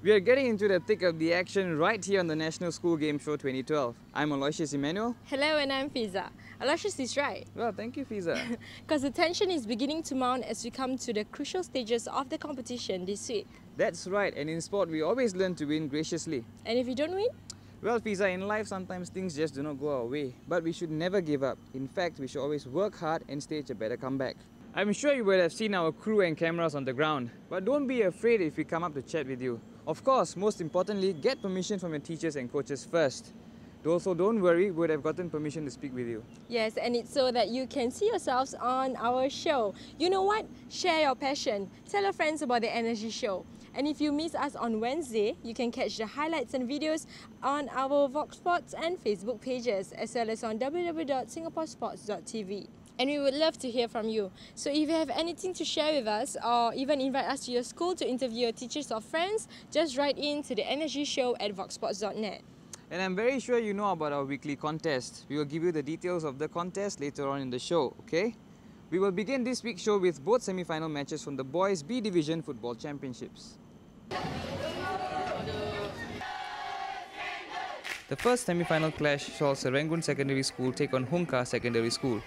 We are getting into the thick of the action right here on the National School Game Show 2012. I'm Aloysius Emmanuel. Hello, and I'm Fiza. Aloysius is right. Well, thank you, Fiza. Because the tension is beginning to mount as we come to the crucial stages of the competition this week. That's right, and in sport we always learn to win graciously. And if you don't win? Well, Fiza, in life sometimes things just do not go our way, but we should never give up. In fact, we should always work hard and stage a better comeback. I'm sure you would have seen our crew and cameras on the ground, but don't be afraid if we come up to chat with you. Of course, most importantly, get permission from your teachers and coaches first. Also, don't worry, we would have gotten permission to speak with you. Yes, and it's so that you can see yourselves on our show. You know what? Share your passion. Tell your friends about the Energy Show. And if you miss us on Wednesday, you can catch the highlights and videos on our Vox Sports and Facebook pages, as well as on www.singaporesports.tv. And we would love to hear from you. So if you have anything to share with us or even invite us to your school to interview your teachers or friends, just write in to the Energy Show at voxsports.net. And I'm very sure you know about our weekly contest. We will give you the details of the contest later on in the show, okay? We will begin this week's show with both semi-final matches from the Boys B Division Football Championships. The first semi-final clash saw Serangoon Secondary School take on Hongkar Secondary School.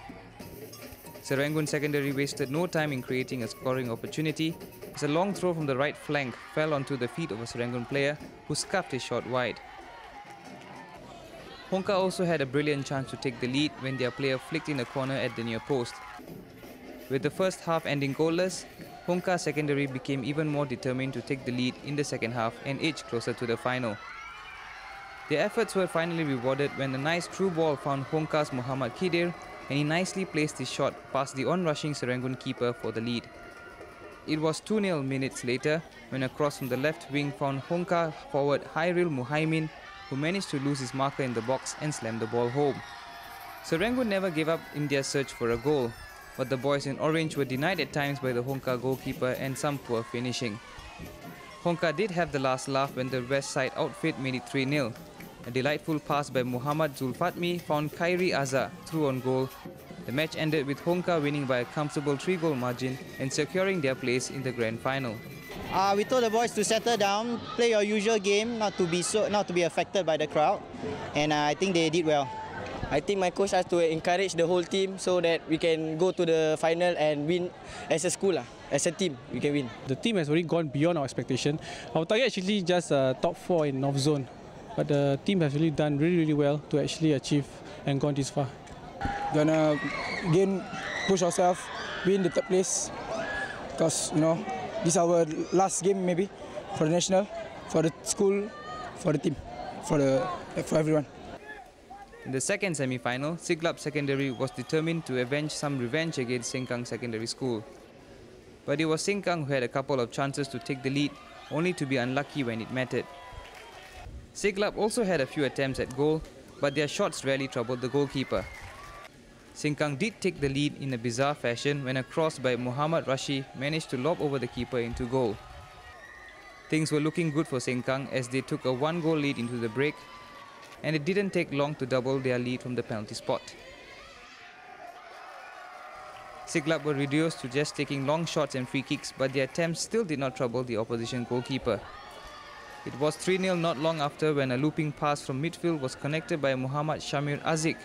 Serangoon Secondary wasted no time in creating a scoring opportunity as a long throw from the right flank fell onto the feet of a Serangoon player who scuffed his shot wide. Hongkar also had a brilliant chance to take the lead when their player flicked in a corner at the near post. With the first half ending goalless, Hongkar Secondary became even more determined to take the lead in the second half and edge closer to the final. Their efforts were finally rewarded when a nice through ball found Hongkar's Muhammad Khidir, and he nicely placed his shot past the on-rushing Serangoon keeper for the lead. It was 2-0 minutes later when a cross from the left wing found Hongkar forward Hairil Muhaimin, who managed to lose his marker in the box and slam the ball home. Serangoon never gave up in their search for a goal, but the boys in orange were denied at times by the Hongkar goalkeeper and some poor finishing. Hongkar did have the last laugh when the west side outfit made it 3-0. A delightful pass by Muhammad Zulfatmi found Khairi Azhar through on goal. The match ended with Hongkar winning by a comfortable 3-goal margin and securing their place in the grand final. We told the boys to settle down, play your usual game, not to be affected by the crowd, and I think they did well. I think my coach has to encourage the whole team so that we can go to the final and win as a school, as a team, we can win. The team has already gone beyond our expectation. Our target actually just top 4 in North Zone, but the team has really done really well to actually achieve and gone this far. Gonna again push ourselves, win the third place, because this is our last game maybe for the national, for the school, for the team, for everyone. In the second semi-final, Siglap Secondary was determined to avenge some revenge against Sengkang Secondary School. But it was Sengkang who had a couple of chances to take the lead, only to be unlucky when it mattered. Siglap also had a few attempts at goal, but their shots rarely troubled the goalkeeper. Sengkang did take the lead in a bizarre fashion when a cross by Muhammad Rashi managed to lob over the keeper into goal. Things were looking good for Sengkang as they took a 1-goal lead into the break, and it didn't take long to double their lead from the penalty spot. Siglap were reduced to just taking long shots and free kicks, but their attempts still did not trouble the opposition goalkeeper. It was 3-0 not long after when a looping pass from midfield was connected by Muhammad Shamir Azik,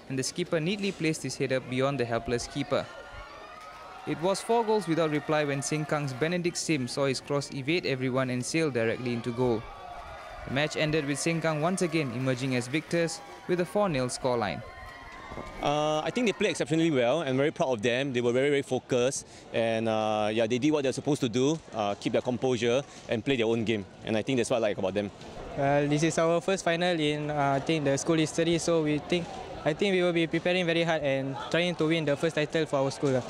and the skipper neatly placed his header beyond the helpless keeper. It was 4 goals without reply when Sengkang's Benedict Sim saw his cross evade everyone and sail directly into goal. The match ended with Sengkang once again emerging as victors with a 4-0 scoreline. I think they played exceptionally well and very proud of them. They were very focused, and they did what they're supposed to do, keep their composure and play their own game. And I think that's what I like about them. This is our first final in I think the school history, so I think we will be preparing very hard and trying to win the first title for our school.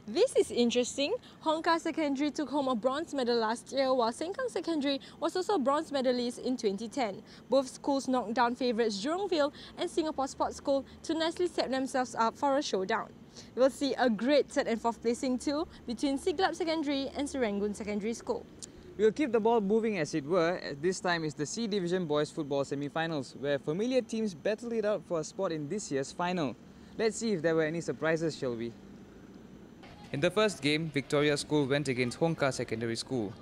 This is interesting. Hongkar Secondary took home a bronze medal last year, while Sengkang Secondary was also a bronze medalist in 2010. Both schools knocked down favourites Jurongville and Singapore Sports School to nicely set themselves up for a showdown. We'll see a great third and fourth placing too between Siglap Secondary and Serangoon Secondary School. We'll keep the ball moving as it were. This time is the C Division Boys Football Semi-Finals, where familiar teams battled it out for a spot in this year's final. Let's see if there were any surprises, shall we? In the first game, Victoria School went against Hongkar Secondary School.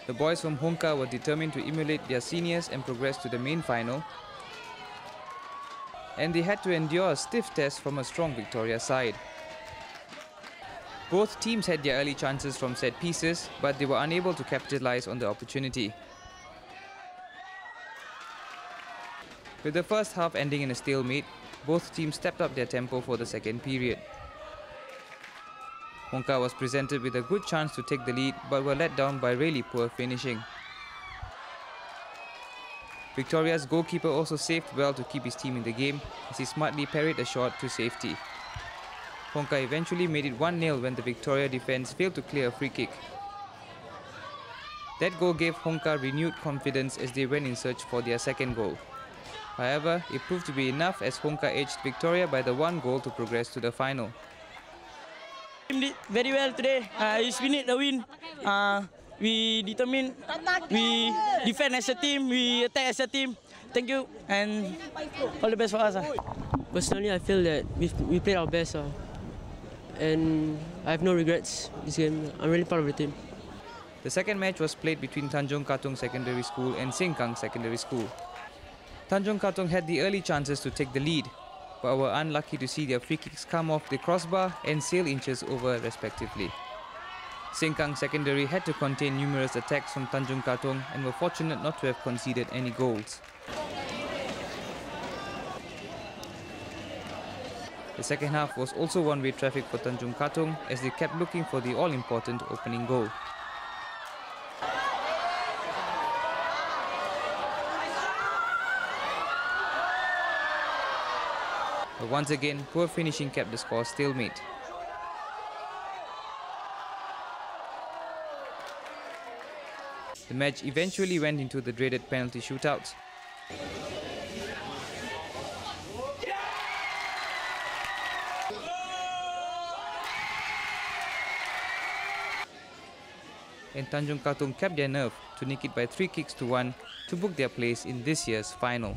The boys from Hongkar were determined to emulate their seniors and progress to the main final, and they had to endure a stiff test from a strong Victoria side. Both teams had their early chances from set pieces, but they were unable to capitalize on the opportunity. With the first half ending in a stalemate, both teams stepped up their tempo for the second period. Hongkar was presented with a good chance to take the lead, but were let down by really poor finishing. Victoria's goalkeeper also saved well to keep his team in the game as he smartly parried a shot to safety. Hongkar eventually made it 1-0 when the Victoria defence failed to clear a free kick. That goal gave Hongkar renewed confidence as they went in search for their second goal. However, it proved to be enough as Hongkar edged Victoria by the 1 goal to progress to the final. Team did very well today. We need the win. We determined, we defend as a team, we attack as a team. Thank you and all the best for us. Personally, I feel that we played our best and I have no regrets this game. I'm really proud of the team. The second match was played between Tanjung Katong Secondary School and Sengkang Secondary School. Tanjung Katong had the early chances to take the lead, but were unlucky to see their free kicks come off the crossbar and sail inches over respectively. Sengkang Secondary had to contain numerous attacks from Tanjung Katong and were fortunate not to have conceded any goals. The second half was also one-way traffic for Tanjung Katong as they kept looking for the all-important opening goal. But once again, poor finishing kept the score stalemate. The match eventually went into the dreaded penalty shootouts. And Tanjung Katong kept their nerve to nick it by 3 kicks to 1 to book their place in this year's final.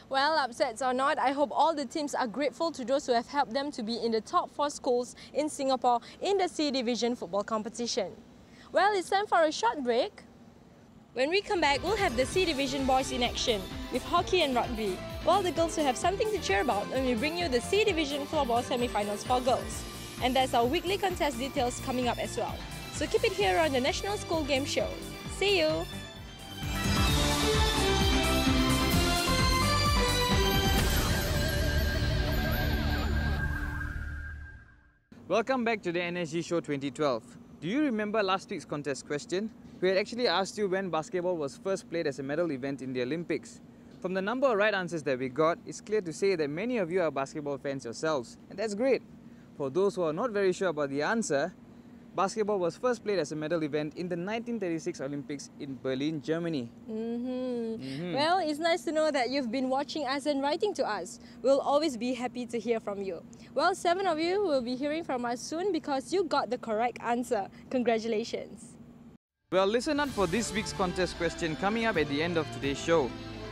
Well, upsets or not, I hope all the teams are grateful to those who have helped them to be in the top 4 schools in Singapore in the C Division football competition. Well, it's time for a short break. When we come back, we'll have the C Division boys in action with hockey and rugby, while the girls will have something to cheer about when we bring you the C Division floorball semi-finals for girls. And there's our weekly contest details coming up as well. So keep it here on the National School Game Show. See you! Welcome back to the NSG Show 2012. Do you remember last week's contest question? We had actually asked you when basketball was first played as a medal event in the Olympics. From the number of right answers that we got, it's clear to say that many of you are basketball fans yourselves, and that's great. For those who are not very sure about the answer, basketball was first played as a medal event in the 1936 Olympics in Berlin, Germany. Well, it's nice to know that you've been watching us and writing to us. We'll always be happy to hear from you. Well, 7 of you will be hearing from us soon because you got the correct answer. Congratulations. Well, listen up for this week's contest question coming up at the end of today's show.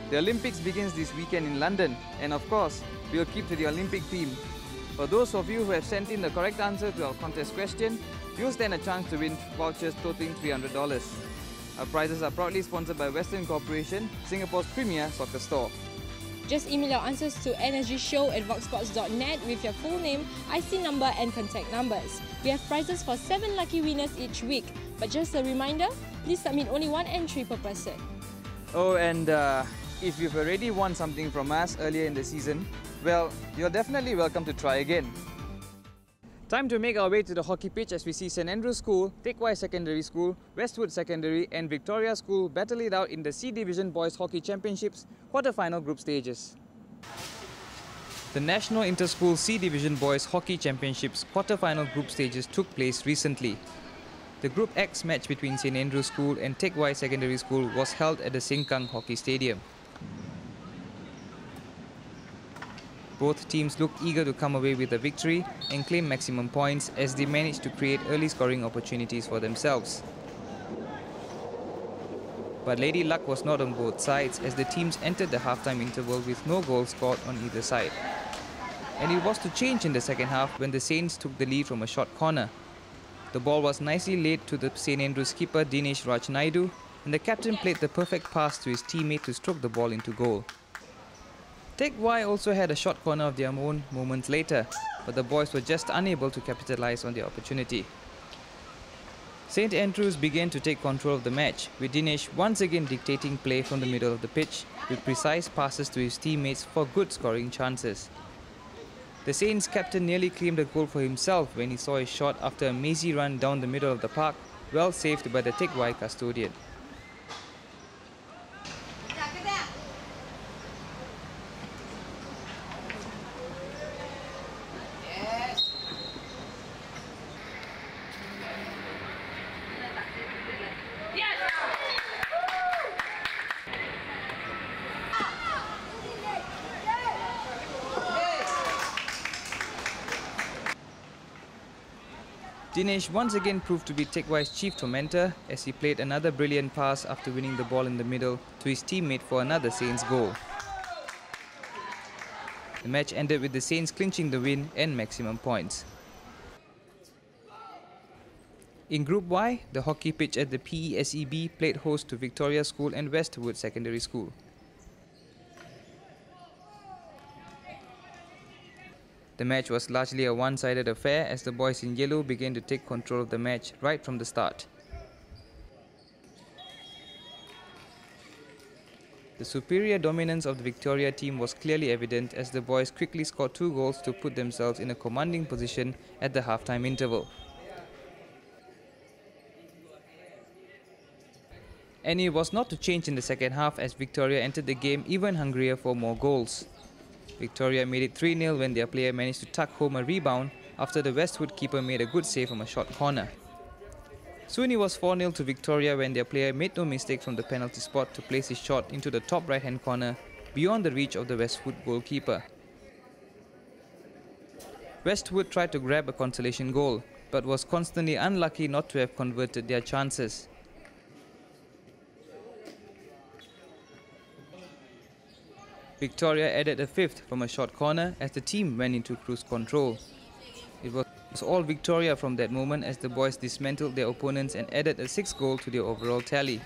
The Olympics begins this weekend in London, and of course, we'll keep to the Olympic theme. For those of you who have sent in the correct answer to our contest question, you'll stand a chance to win vouchers totaling $300. Our prizes are proudly sponsored by Western Corporation, Singapore's premier soccer store. Just email your answers to energyshow@voxsports.net with your full name, IC number and contact numbers. We have prizes for 7 lucky winners each week. But just a reminder, please submit only 1 entry per person. Oh, and if you've already won something from us earlier in the season, well, you're definitely welcome to try again. Time to make our way to the hockey pitch as we see St Andrews School, Teck Whye Secondary School, Westwood Secondary and Victoria School battle it out in the C Division Boys Hockey Championships quarter-final group stages. The National Inter-School C Division Boys Hockey Championships quarter-final group stages took place recently. The Group X match between St Andrews School and Teck Whye Secondary School was held at the Sengkang Hockey Stadium. Both teams looked eager to come away with a victory and claim maximum points as they managed to create early scoring opportunities for themselves. But Lady Luck was not on both sides as the teams entered the halftime interval with no goals scored on either side. And it was to change in the second half when the Saints took the lead from a short corner. The ball was nicely laid to the St Andrews keeper Dinesh Raj Naidu, and the captain played the perfect pass to his teammate to stroke the ball into goal. Teck Whye also had a short corner of their own moments later, but the boys were just unable to capitalise on the opportunity. St Andrews began to take control of the match, with Dinesh once again dictating play from the middle of the pitch, with precise passes to his teammates for good scoring chances. The Saints captain nearly claimed a goal for himself when he saw a shot after a mazy run down the middle of the park, well saved by the Teck Whye custodian. Dinesh once again proved to be Teck Whye's chief tormentor as he played another brilliant pass after winning the ball in the middle to his teammate for another Saints goal. The match ended with the Saints clinching the win and maximum points. In Group Y, the hockey pitch at the PESEB played host to Victoria School and Westwood Secondary School. The match was largely a one-sided affair as the boys in yellow began to take control of the match right from the start. The superior dominance of the Victoria team was clearly evident as the boys quickly scored 2 goals to put themselves in a commanding position at the halftime interval. And it was not to change in the second half as Victoria entered the game even hungrier for more goals. Victoria made it 3-0 when their player managed to tuck home a rebound after the Westwood keeper made a good save from a short corner. Soon it was 4-0 to Victoria when their player made no mistake from the penalty spot to place his shot into the top right-hand corner beyond the reach of the Westwood goalkeeper. Westwood tried to grab a consolation goal, but was constantly unlucky not to have converted their chances. Victoria added a 5th from a short corner as the team went into cruise control. It was all Victoria from that moment as the boys dismantled their opponents and added a 6th goal to their overall tally.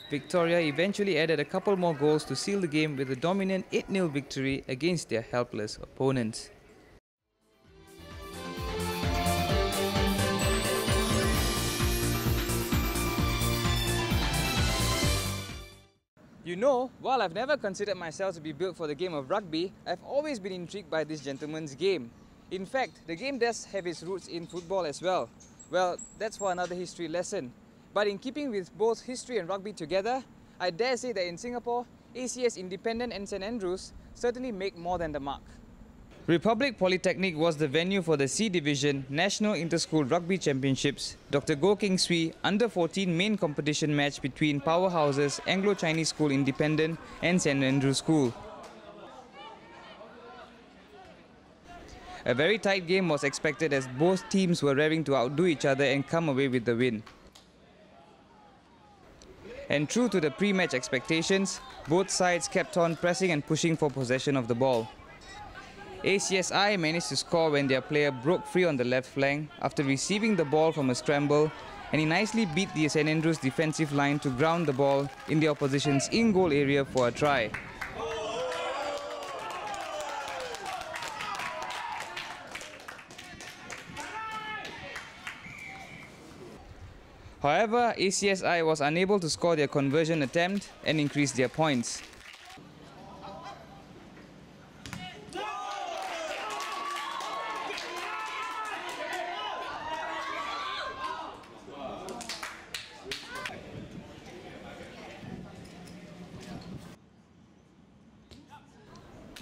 Victoria eventually added a couple more goals to seal the game with a dominant 8-0 victory against their helpless opponents. You know, while I've never considered myself to be built for the game of rugby, I've always been intrigued by this gentleman's game. In fact, the game does have its roots in football as well. Well, that's for another history lesson. But in keeping with both history and rugby together, I dare say that in Singapore, ACS Independent and St Andrews certainly make more than the mark. Republic Polytechnic was the venue for the C Division National Inter-School Rugby Championships, Dr. Goh Keng Swee Under-14 main competition match between powerhouses Anglo-Chinese School Independent and St Andrews School. A very tight game was expected as both teams were raring to outdo each other and come away with the win. And true to the pre-match expectations, both sides kept on pressing and pushing for possession of the ball. ACSI managed to score when their player broke free on the left flank after receiving the ball from a scramble, and he nicely beat the St Andrews defensive line to ground the ball in the opposition's in-goal area for a try. However, ACSI was unable to score their conversion attempt and increase their points.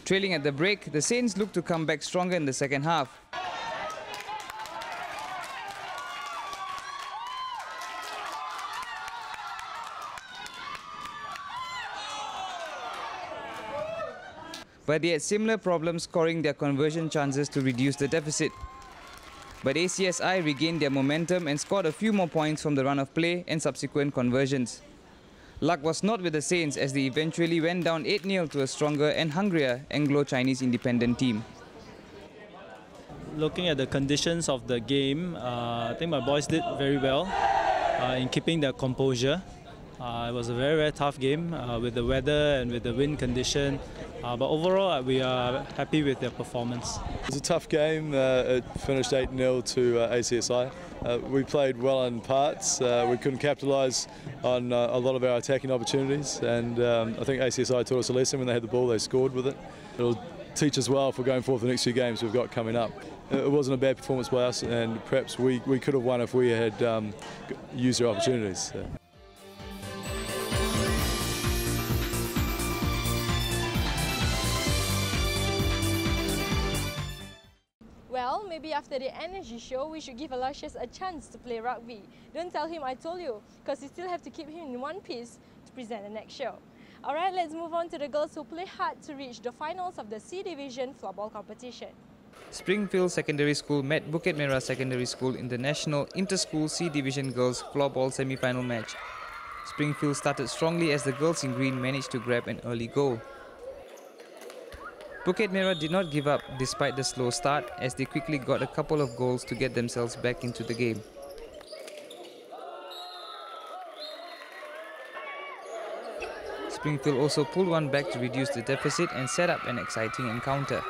Trailing at the break, the Saints looked to come back stronger in the second half. But they had similar problems scoring their conversion chances to reduce the deficit. But ACSI regained their momentum and scored a few more points from the run of play and subsequent conversions. Luck was not with the Saints as they eventually went down 8-0 to a stronger and hungrier Anglo-Chinese independent team. Looking at the conditions of the game, I think my boys did very well in keeping their composure. It was a very, very tough game with the weather and with the wind condition. But overall, we are happy with their performance. It was a tough game. It finished 8-0 to ACSI. We played well in parts. We couldn't capitalise on a lot of our attacking opportunities, and I think ACSI taught us a lesson. When they had the ball, they scored with it. It'll teach us well for going forward the next few games we've got coming up. It wasn't a bad performance by us, and perhaps we could have won if we had used our opportunities. Well, maybe after the energy show, we should give Aloysius a chance to play rugby. Don't tell him I told you, because you still have to keep him in one piece to present the next show. Alright, let's move on to the girls who play hard to reach the finals of the C Division floorball competition. Springfield Secondary School met Bukit Merah Secondary School in the National Inter-School C Division Girls Floorball semi-final match. Springfield started strongly as the girls in green managed to grab an early goal. Bukit Merah did not give up despite the slow start as they quickly got a couple of goals to get themselves back into the game. Springfield also pulled one back to reduce the deficit and set up an exciting encounter.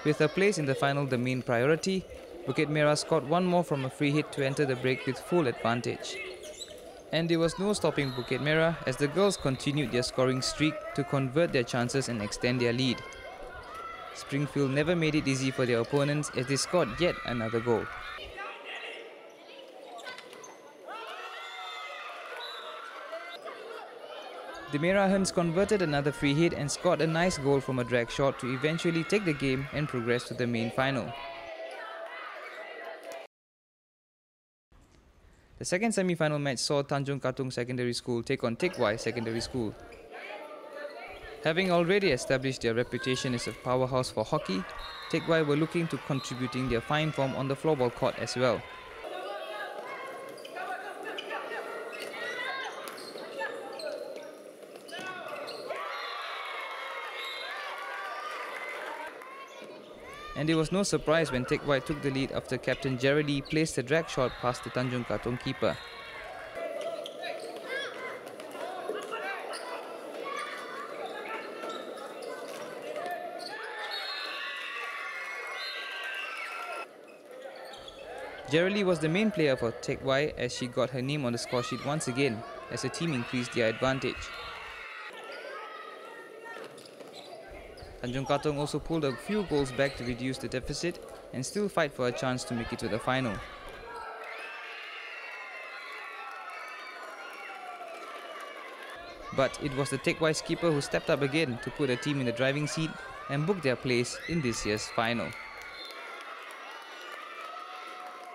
With a place in the final the main priority, Bukit Merah scored one more from a free hit to enter the break with full advantage. And there was no stopping Bukit Merah as the girls continued their scoring streak to convert their chances and extend their lead. Springfield never made it easy for their opponents as they scored yet another goal. The Merahans converted another free hit and scored a nice goal from a drag shot to eventually take the game and progress to the main final. The second semi-final match saw Tanjung Katong Secondary School take on Teck Whye Secondary School. Having already established their reputation as a powerhouse for hockey, Teck Whye were looking to contributing their fine form on the floorball court as well. And it was no surprise when Teck Whye took the lead after Captain Gerardy placed a drag shot past the Tanjung Katong keeper. Gerardy was the main player for Teck Whye as she got her name on the score sheet once again as the team increased their advantage. Tanjung Katong also pulled a few goals back to reduce the deficit and still fight for a chance to make it to the final. But it was the Teck Whye skipper who stepped up again to put the team in the driving seat and book their place in this year's final.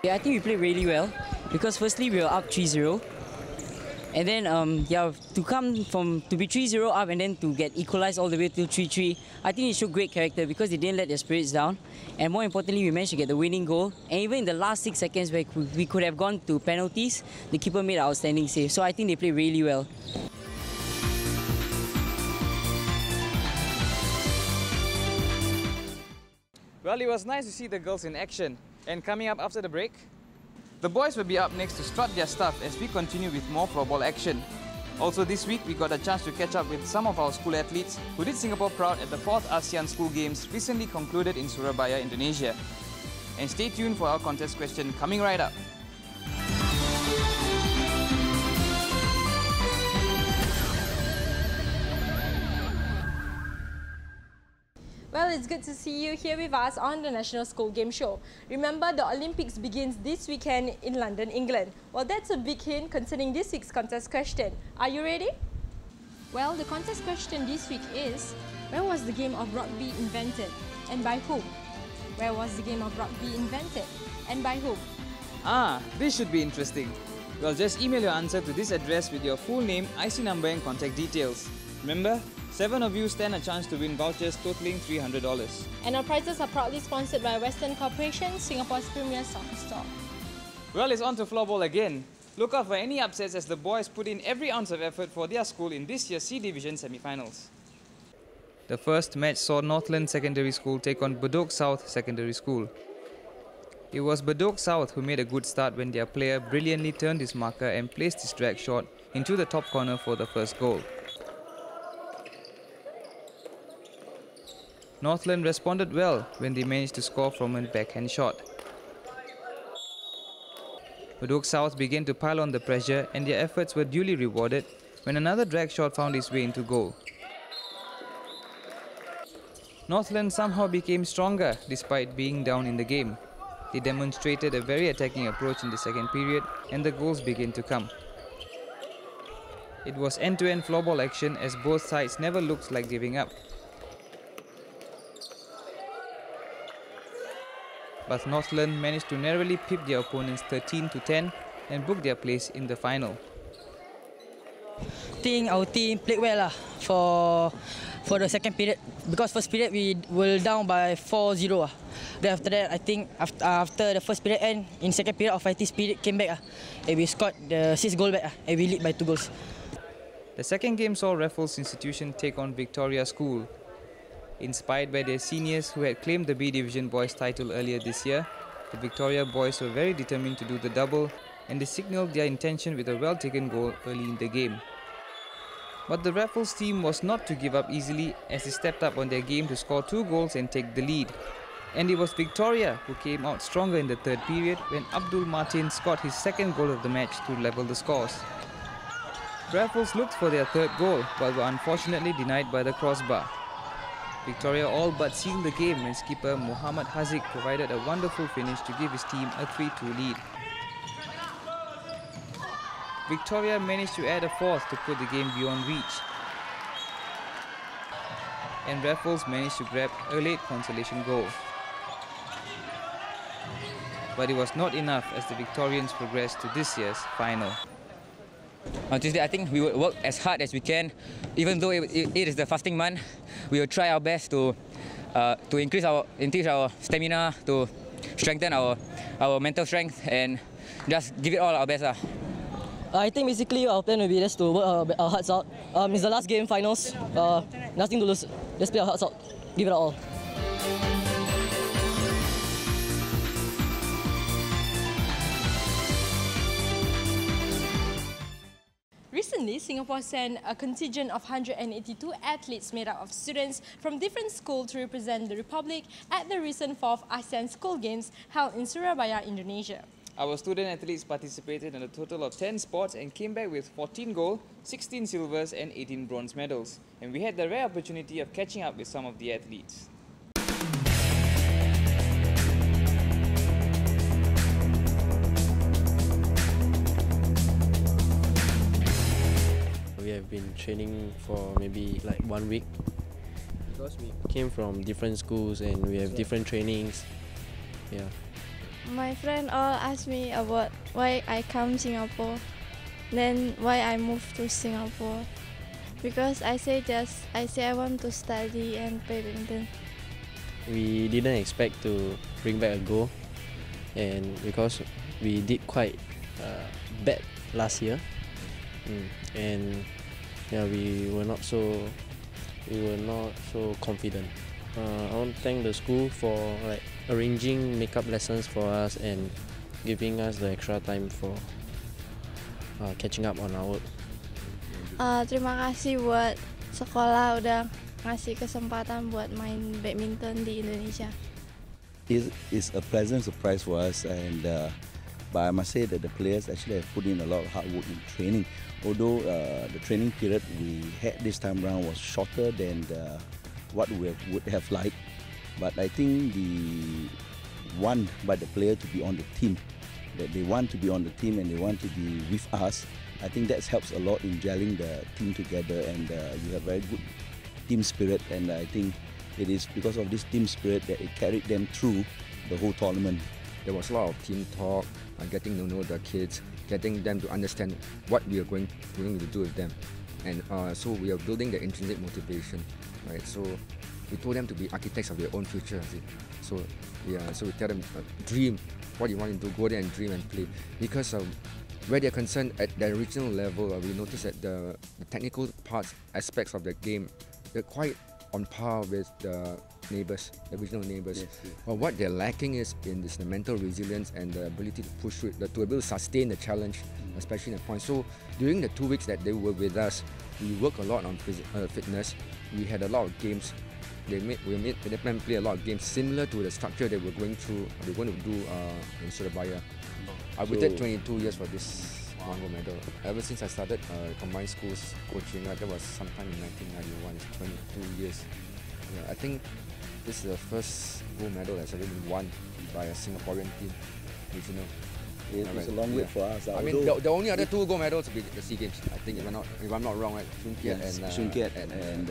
Yeah, I think we played really well because firstly we were up 3-0. And then, to be 3-0 up and then to get equalised all the way to 3-3, I think it showed great character because they didn't let their spirits down. And more importantly, we managed to get the winning goal. And even in the last 6 seconds where we could have gone to penalties, the keeper made an outstanding save. So I think they played really well. Well, it was nice to see the girls in action. And coming up after the break, the boys will be up next to strut their stuff as we continue with more floorball action. Also this week, we got a chance to catch up with some of our school athletes who did Singapore proud at the 4th ASEAN School Games recently concluded in Surabaya, Indonesia. And stay tuned for our contest question coming right up. Well, it's good to see you here with us on the National School Game Show. Remember, the Olympics begins this weekend in London, England. Well, that's a big hint concerning this week's contest question. Are you ready? Well, the contest question this week is, where was the game of rugby invented and by whom? Where was the game of rugby invented and by whom? This should be interesting. Well, just email your answer to this address with your full name, IC number and contact details. Remember, 7 of you stand a chance to win vouchers totaling $300. And our prizes are proudly sponsored by Western Corporation, Singapore's premier soccer store. Well, it's on to floorball again. Look out for any upsets as the boys put in every ounce of effort for their school in this year's C Division semi-finals. The first match saw Northland Secondary School take on Bedok South Secondary School. It was Bedok South who made a good start when their player brilliantly turned his marker and placed his drag shot into the top corner for the first goal. Northland responded well when they managed to score from a backhand shot. Bedok South began to pile on the pressure and their efforts were duly rewarded when another drag shot found its way into goal. Northland somehow became stronger despite being down in the game. They demonstrated a very attacking approach in the second period and the goals began to come. It was end-to-end floorball action as both sides never looked like giving up. But Northland managed to narrowly pip their opponents 13-10 and book their place in the final. I think our team played well for the second period, because first period we were down by 4-0. Then after that, I think after the first period end, in second period of IT Spirit came back and we scored the 6 goal back and we lead by 2 goals. The second game saw Raffles Institution take on Victoria School. Inspired by their seniors who had claimed the B Division Boys title earlier this year, the Victoria boys were very determined to do the double and they signalled their intention with a well-taken goal early in the game. But the Raffles team was not to give up easily as they stepped up on their game to score 2 goals and take the lead. And it was Victoria who came out stronger in the third period when Abdul Martin scored his second goal of the match to level the scores. Raffles looked for their third goal but were unfortunately denied by the crossbar. Victoria all but sealed the game when skipper Muhammad Haziq provided a wonderful finish to give his team a 3-2 lead. Victoria managed to add a fourth to put the game beyond reach. And Raffles managed to grab a late consolation goal. But it was not enough as the Victorians progressed to this year's final. On Tuesday, I think we will work as hard as we can. Even though it is the fasting month, we will try our best to increase our stamina, to strengthen our mental strength, and just give it all our best. I think basically our plan will be just to work our hearts out. It's the last game, finals. Nothing to lose. Just play our hearts out. Give it all. Recently, Singapore sent a contingent of 182 athletes made up of students from different schools to represent the Republic at the recent 4th ASEAN School Games held in Surabaya, Indonesia. Our student athletes participated in a total of 10 sports and came back with 14 gold, 16 silvers and 18 bronze medals. And we had the rare opportunity of catching up with some of the athletes. We have been training for maybe like 1 week because we came from different schools and we have different trainings. Yeah. My friend all asked me about why I come Singapore, then why I moved to Singapore. Because I say I want to study and play badminton. We didn't expect to bring back a goal, and because we did quite bad last year, and yeah, we were not so confident. I want to thank the school for arranging makeup lessons for us and giving us the extra time for catching up on our work. Terima kasih buat sekolah udah ngasih kesempatan buat main badminton di Indonesia. It's a pleasant surprise for us, and but I must say that the players actually have put in a lot of hard work in training. Although the training period we had this time around was shorter than what we would have liked. But I think the want by the player to be on the team, that they want to be on the team and they want to be with us, I think that helps a lot in gelling the team together, and you have very good team spirit, and I think it is because of this team spirit that it carried them through the whole tournament. There was a lot of team talk, getting to know the kids, getting them to understand what we are going to do with them. And so we are building the intrinsic motivation, right? So we told them to be architects of their own future. So we tell them, dream what you want to do, go there and dream and play. Because where they're concerned at the regional level, we notice that the technical aspects of the game, they're quite on par with the neighbours, the regional neighbours. Yes. But what they're lacking is in this the mental resilience and the ability to push through it, to be able to sustain the challenge, especially in the point. So during the 2 weeks that they were with us, we worked a lot on fitness. We had a lot of games. We made them play a lot of games similar to the structure they were going through. They're going to do in Surabaya. I waited 22 years for this one gold medal. Ever since I started combined schools coaching, that was sometime in 1991. It's 22 years. Yeah, I think this is the first gold medal that's ever been won by a Singaporean team, regional. It's a long wait for us. I mean, the only other 2 gold medals will be the SEA Games. I think if I'm not wrong, right? Shun Kiat and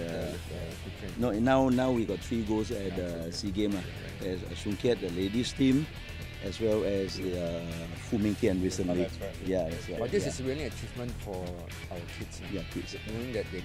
no, now we got 3 goals at the SEA Games. There's Shun Kiat, the ladies team, as well as Fu Ming Tian recently. That's right. Yeah, that's right. But this is really an achievement for our kids. Yeah, kids. Knowing that they.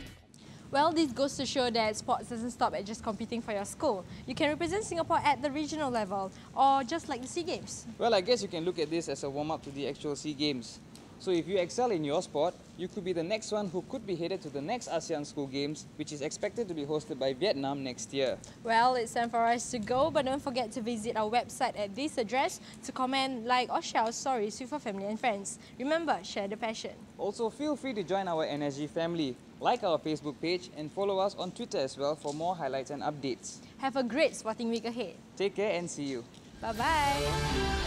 Well, this goes to show that sports doesn't stop at just competing for your school. You can represent Singapore at the regional level, or just like the SEA Games. Well, I guess you can look at this as a warm-up to the actual SEA Games. So if you excel in your sport, you could be the next one who could be headed to the next ASEAN School Games, which is expected to be hosted by Vietnam next year. Well, it's time for us to go, but don't forget to visit our website at this address to comment, like or share our stories with your family and friends. Remember, share the passion. Also, feel free to join our NSG family, like our Facebook page and follow us on Twitter as well for more highlights and updates. Have a great sporting week ahead. Take care and see you. Bye-bye.